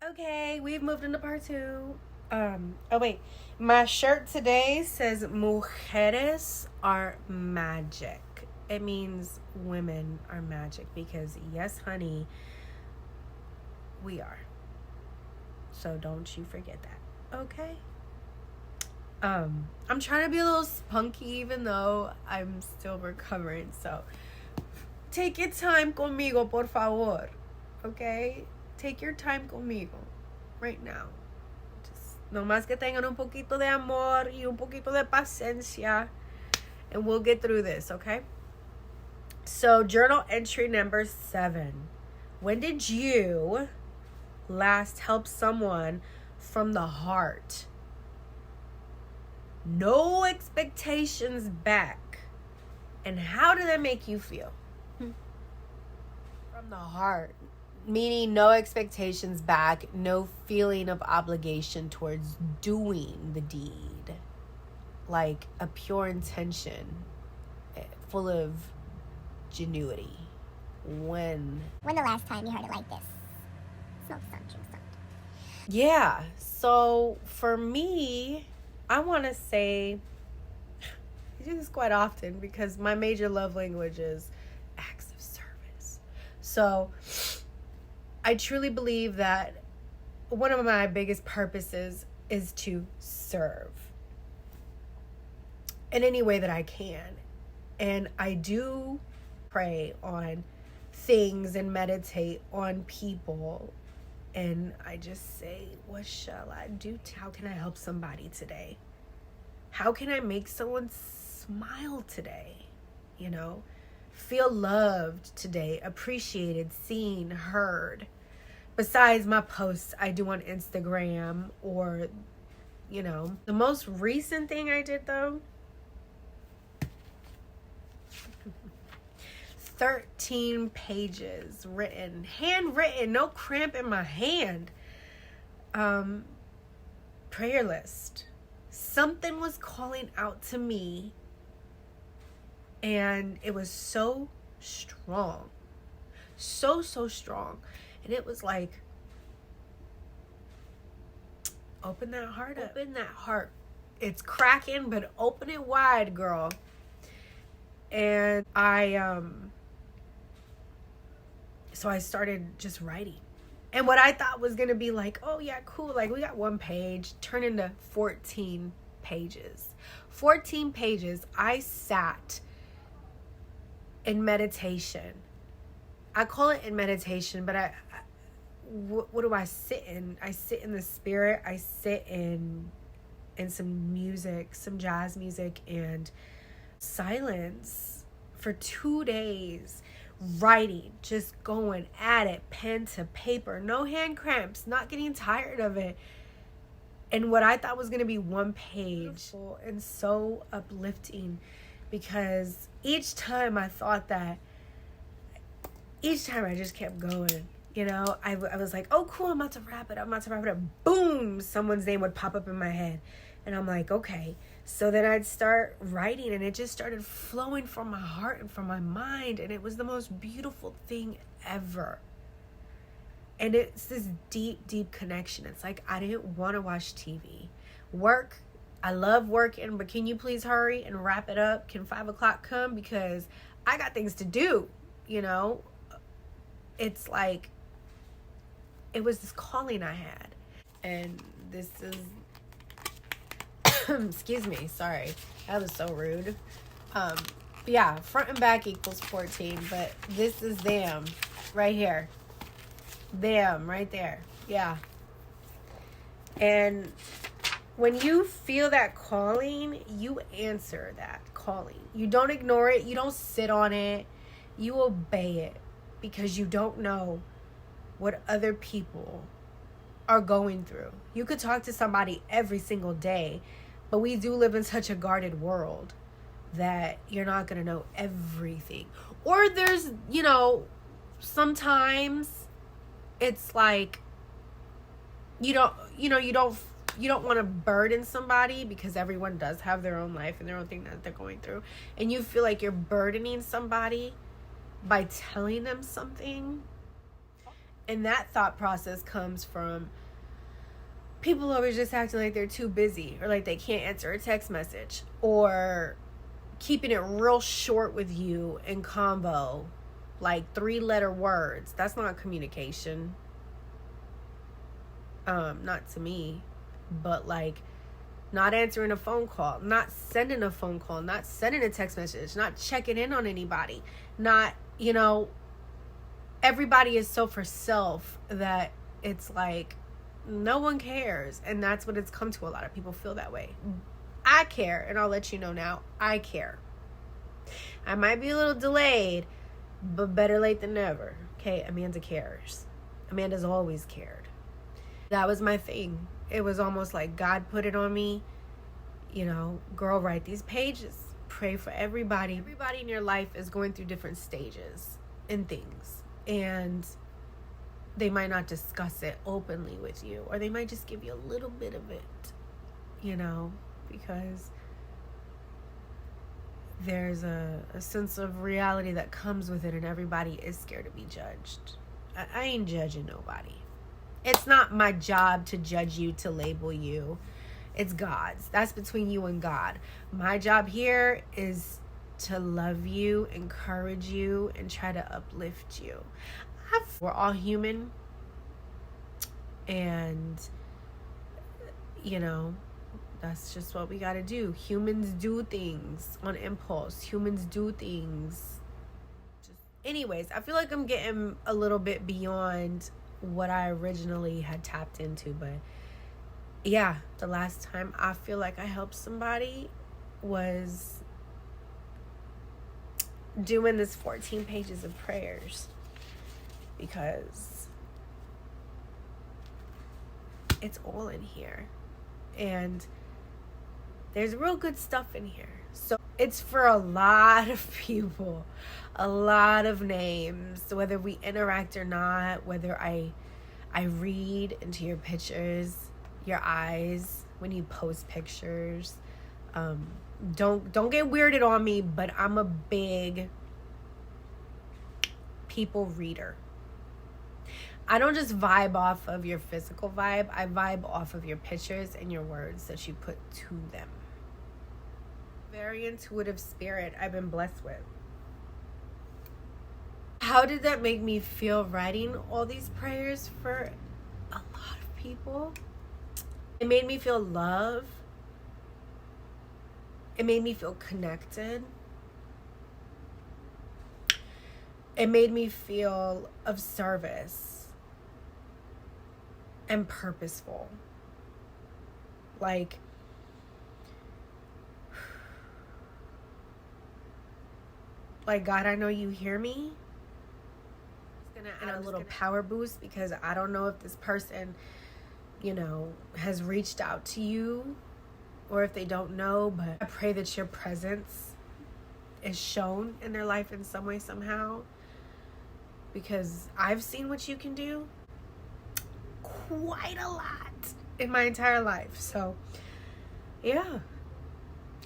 Okay, we've moved into part two. Oh wait, my shirt today says "Mujeres are magic." It means women are magic because yes, honey, we are. So don't you forget that. Okay. I'm trying to be a little spunky even though I'm still recovering. So take your time conmigo, por favor. Okay? Take your time conmigo right now. No más que tengan un poquito de amor y un poquito de paciencia. And we'll get through this, okay? So, journal entry number 7. When did you last help someone from the heart? No expectations back. And how did that make you feel? From the heart. Meaning no expectations back, no feeling of obligation towards doing the deed. Like a pure intention, full of genuity. When the last time you heard it like this? Smoke some, drink some. Yeah, so for me, I want to say, I do this quite often because my major love language is acts of service. So I truly believe that one of my biggest purposes is to serve in any way that I can. And I do pray on things and meditate on people. And I just say, what shall I do? How can I help somebody today? How can I make someone smile today? You know, feel loved today, appreciated, seen, heard. Besides my posts I do on Instagram or, you know. The most recent thing I did though, 13 pages written, handwritten, no cramp in my hand. Prayer list. Something was calling out to me and it was so strong. So strong. And it was like, open that heart up. Open that heart. It's cracking, but open it wide, girl. And so I started just writing. And what I thought was going to be like, oh yeah, cool. Like we got one page, turned into 14 pages. 14 pages. I sat in meditation. I call it in meditation, but what do I sit in? I sit in the spirit. I sit in some music, some jazz music and silence for 2 days. Writing, just going at it, pen to paper, no hand cramps, not getting tired of it. And what I thought was going to be one page, and so uplifting, because each time I thought that, each time I just kept going. You know, I was like, oh cool, I'm about to wrap it up. Boom, someone's name would pop up in my head. And I'm like, okay. So then I'd start writing and it just started flowing from my heart and from my mind. And it was the most beautiful thing ever. And it's this deep connection. It's like, I didn't want to watch TV. Work, I love working, but can you please hurry and wrap it up? Can 5 o'clock come? Because I got things to do, you know? It's like, it was this calling I had. And this is... excuse me, sorry, that was so rude. Yeah, front and back equals 14, but this is them right here, them right there. Yeah. And when you feel that calling, you answer that calling. You don't ignore it, you don't sit on it, you obey it, because you don't know what other people are going through. You could talk to somebody every single day, but we do live in such a guarded world that you're not going to know everything. Or there's, you know, sometimes it's like you don't want to burden somebody, because everyone does have their own life and their own thing that they're going through. And you feel like you're burdening somebody by telling them something. And that thought process comes from people always just acting like they're too busy, or like they can't answer a text message, or keeping it real short with you in convo, like 3-letter words. That's not communication. Not to me. But like not answering a phone call, not sending a phone call, not sending a text message, not checking in on anybody, not, everybody is so for self that it's like no one cares. And that's what it's come to. A lot of people feel that way. I care, and I'll let you know now, I care. I might be a little delayed, but better late than never. Okay, Amanda cares. Amanda's always cared. That was my thing. It was almost like God put it on me. Girl, write these pages. Pray for everybody. Everybody in your life is going through different stages and things. And they might not discuss it openly with you, or they might just give you a little bit of it, because there's a sense of reality that comes with it, and everybody is scared to be judged. I ain't judging nobody. It's not my job to judge you, to label you. It's God's. That's between you and God. My job here is to love you, encourage you, and try to uplift you. We're all human, and that's just what we got to do. Humans do things on impulse. Humans do things. Anyways, I feel like I'm getting a little bit beyond what I originally had tapped into, but yeah, the last time I feel like I helped somebody was doing this 14 pages of prayers, because it's all in here, and there's real good stuff in here. So it's for a lot of people, a lot of names, whether we interact or not, whether I read into your pictures, your eyes when you post pictures. Don't get weirded on me, but I'm a big people reader. I don't just vibe off of your physical vibe. I vibe off of your pictures and your words that you put to them. Very intuitive spirit I've been blessed with. How did that make me feel writing all these prayers for a lot of people? It made me feel love. It made me feel connected. It made me feel of service and purposeful. Like, God, I know you hear me. I'm gonna add a little power boost, because I don't know if this person, has reached out to you, or if they don't know, but I pray that your presence is shown in their life in some way, somehow, because I've seen what you can do quite a lot in my entire life. So yeah,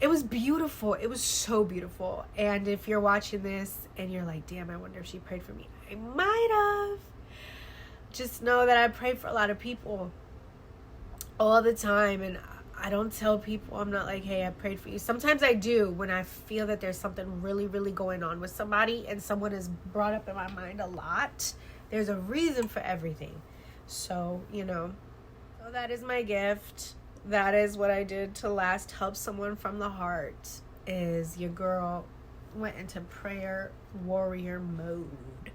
it was beautiful. It was so beautiful. And if you're watching this and you're like, damn, I wonder if she prayed for me, I might have. Just know that I pray for a lot of people all the time, and I don't tell people. I'm not like, hey, I prayed for you. Sometimes I do, when I feel that there's something really, really going on with somebody and someone is brought up in my mind a lot. There's a reason for everything. So, so that is my gift. That is what I did to last help someone from the heart. Is your girl went into prayer warrior mode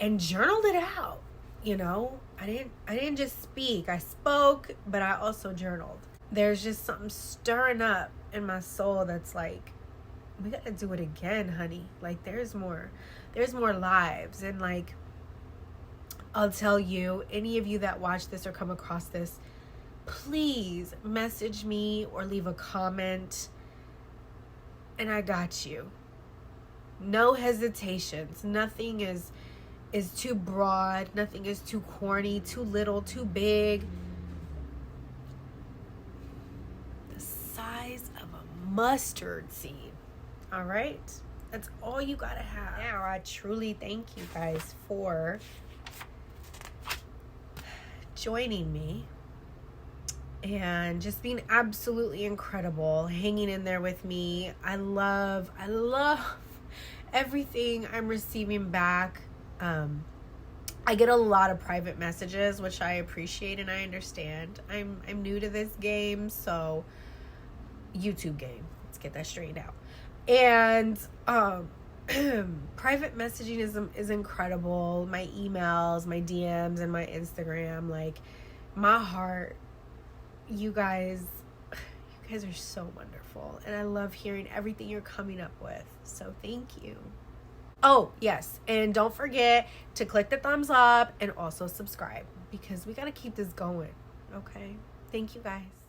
and journaled it out. I didn't just speak. I spoke, but I also journaled. There's just something stirring up in my soul that's like, we gotta do it again, honey. Like, there's more lives. And like, I'll tell you, any of you that watch this or come across this, please message me or leave a comment, and I got you. No hesitations. Nothing is too broad. Nothing is too corny, too little, too big. The size of a mustard seed. All right? That's all you gotta have. Now, I truly thank you guys for joining me and just being absolutely incredible, hanging in there with me. I love everything I'm receiving back. I get a lot of private messages, which I appreciate and I understand. I'm new to this game, so YouTube game. Let's get that straightened out. And private messaging is incredible. My emails, my DMs, and my Instagram, like my heart. You guys are so wonderful, and I love hearing everything you're coming up with. So thank you. Oh, yes. And don't forget to click the thumbs up and also subscribe, because we got to keep this going. Okay. Thank you guys.